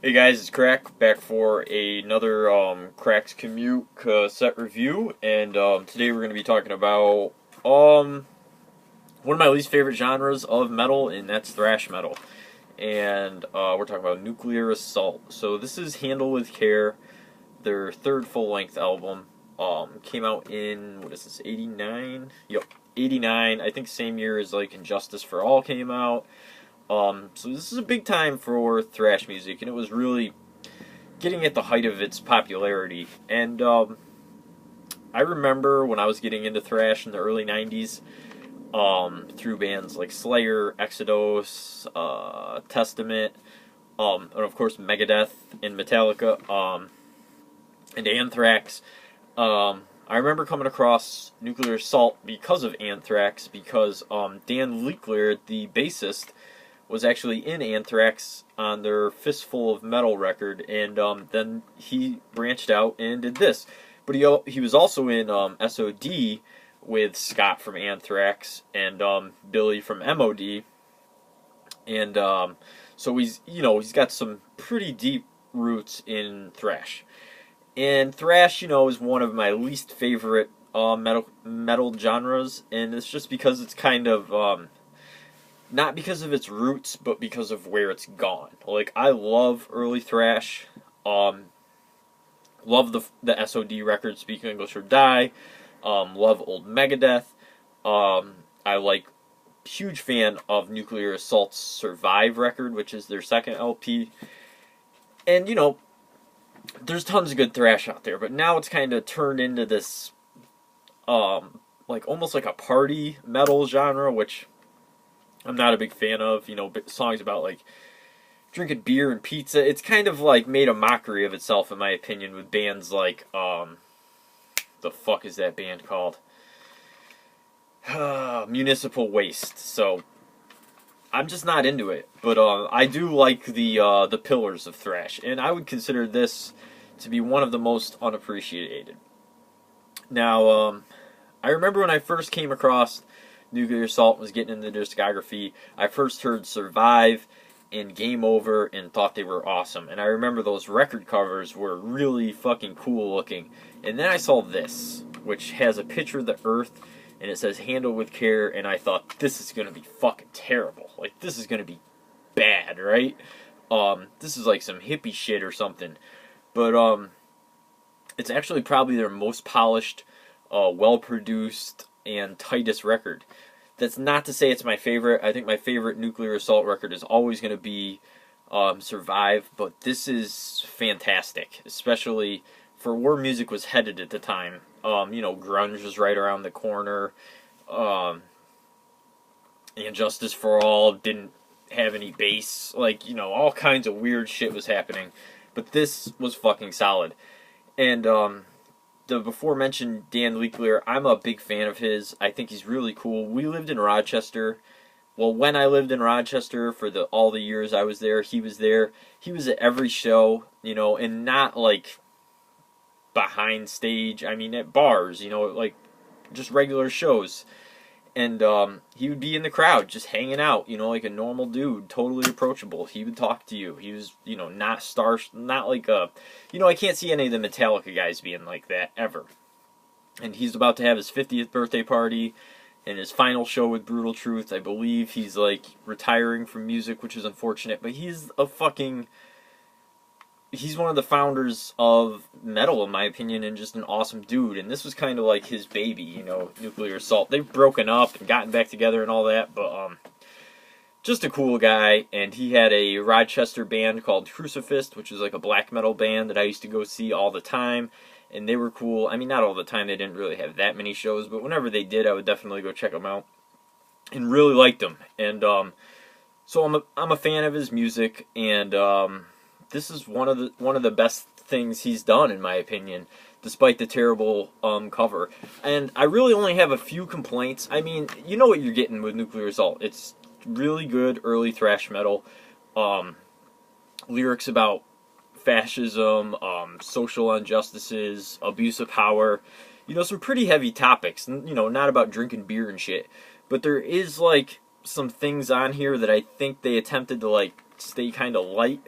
Hey guys, it's Crack back for another Crack's Commute cassette review, and today we're going to be talking about one of my least favorite genres of metal, and that's thrash metal. And we're talking about Nuclear Assault. So this is Handle with Care, their third full-length album. Came out in, what is this, 89? Yep, 89. I think same year as like Injustice for All came out. So this is a big time for thrash music, and it was really getting at the height of its popularity. And I remember when I was getting into thrash in the early 90s, through bands like Slayer, Exodus, Testament, and of course Megadeth and Metallica, and Anthrax. I remember coming across Nuclear Assault because of Anthrax, because Dan Liebler, the bassist, was actually in Anthrax on their Fistful of Metal record, and then he branched out and did this. But he was also in SOD with Scott from Anthrax and Billy from MOD, and so he's got some pretty deep roots in thrash. And thrash, is one of my least favorite metal genres, and it's just because it's kind of not because of its roots, but because of where it's gone. Like, I love early thrash. Love the SOD record, Speak English or Die. Love old Megadeth. I like, huge fan of Nuclear Assault's Survive record, which is their second LP. And, there's tons of good thrash out there, but now it's kind of turned into this, like, almost like a party metal genre, which I'm not a big fan of. Songs about like drinking beer and pizza. It's kind of like made a mockery of itself, in my opinion, with bands like the fuck is that band called? Municipal Waste. So I'm just not into it. But I do like the pillars of thrash, and I would consider this to be one of the most unappreciated. Now, I remember when I first came across Nuclear Assault, was getting into the discography, I first heard Survive and Game Over and thought they were awesome. And I remember those record covers were really fucking cool looking. And then I saw this, which has a picture of the Earth, and it says Handle with Care, and I thought, this is going to be fucking terrible. Like, this is going to be bad, right? This is like some hippie shit or something. But it's actually probably their most polished, well-produced, and tightest record. That's not to say it's my favorite. I think my favorite Nuclear Assault record is always going to be Survive, but this is fantastic, especially for where music was headed at the time. Grunge was right around the corner. And Justice for All didn't have any bass. Like, all kinds of weird shit was happening. But this was fucking solid. And the before mentioned Dan Liebler, I'm a big fan of his. I think he's really cool. We lived in Rochester. Well, when I lived in Rochester for all the years I was there, he was there. He was at every show, and not like behind stage. I mean, at bars, like just regular shows. And he would be in the crowd, just hanging out, like a normal dude, totally approachable. He would talk to you. He was, not like a, I can't see any of the Metallica guys being like that, ever. And he's about to have his 50th birthday party, and his final show with Brutal Truth. I believe he's, like, retiring from music, which is unfortunate, but he's one of the founders of metal, in my opinion, and just an awesome dude. And this was kind of like his baby, Nuclear Assault. They've broken up and gotten back together and all that, but just a cool guy. And he had a Rochester band called Crucifist, which is like a black metal band that I used to go see all the time. And they were cool. I mean, not all the time. They didn't really have that many shows, but whenever they did, I would definitely go check them out. And really liked them. And so I'm a fan of his music, and this is one of the best things he's done, in my opinion, despite the terrible cover. And I really only have a few complaints. I mean, you know what you're getting with Nuclear Assault. It's really good early thrash metal. Lyrics about fascism, social injustices, abuse of power. Some pretty heavy topics. Not about drinking beer and shit. But there is, like, some things on here that I think they attempted to, like, stay kind of light.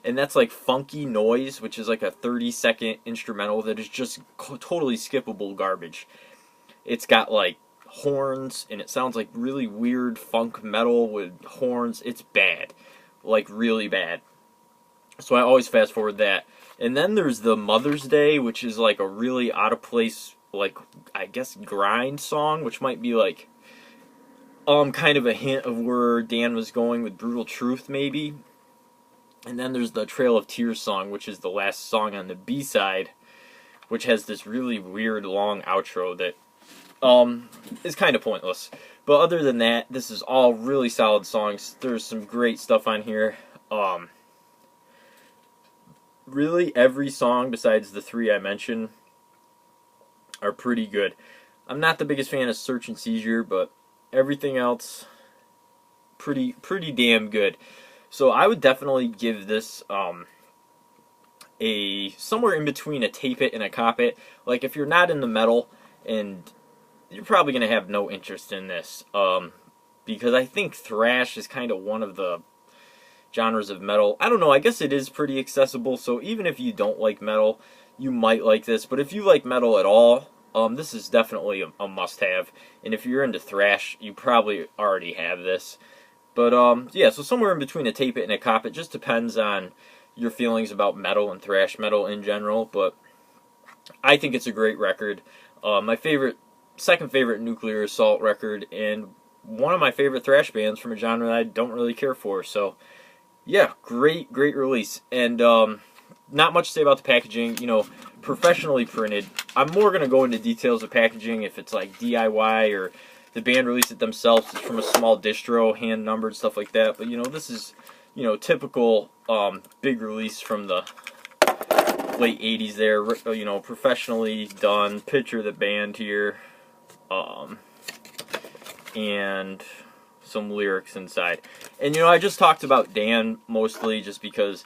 and that's like Funky Noise, which is like a 30-second instrumental that is just totally skippable garbage. It's got like horns, and it sounds like really weird funk metal with horns. It's bad, like really bad. So I always fast forward that. And then there's the Mother's Day, which is like a really out of place, like I guess grind song, which might be like kind of a hint of where Dan was going with Brutal Truth, maybe. And then there's the Trail of Tears song, which is the last song on the B-side, which has this really weird long outro that is kind of pointless. But other than that, this is all really solid songs. There's some great stuff on here. Really, every song besides the three I mentioned are pretty good. I'm not the biggest fan of Search and Seizure, but everything else pretty damn good. So I would definitely give this a somewhere in between a tape it and a cop it. Like if you're not into metal, and you're probably gonna have no interest in this, because I think thrash is kind of one of the genres of metal. I don't know, I guess it is pretty accessible, so even if you don't like metal, you might like this. But if you like metal at all, this is definitely a must-have. And if you're into thrash, you probably already have this. But yeah, so somewhere in between a tape it and a cop it. Just depends on your feelings about metal and thrash metal in general. But I think it's a great record. My second favorite Nuclear Assault record, and one of my favorite thrash bands from a genre that I don't really care for. So yeah, great release. And not much to say about the packaging. You know, professionally printed. I'm more gonna go into details of packaging if it's like DIY or the band released it themselves. It's from a small distro, hand numbered, stuff like that. But you know, this is, you know, typical big release from the late 80s there. You know, professionally done. Picture of the band here, and some lyrics inside. And you know, I just talked about Dan mostly just because,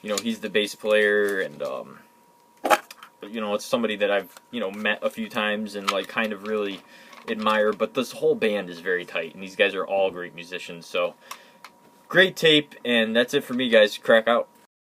you know, he's the bass player, and you know, it's somebody that I've, you know, met a few times and like kind of really admire. But this whole band is very tight, and these guys are all great musicians. So great tape, and that's it for me, guys. Crack out.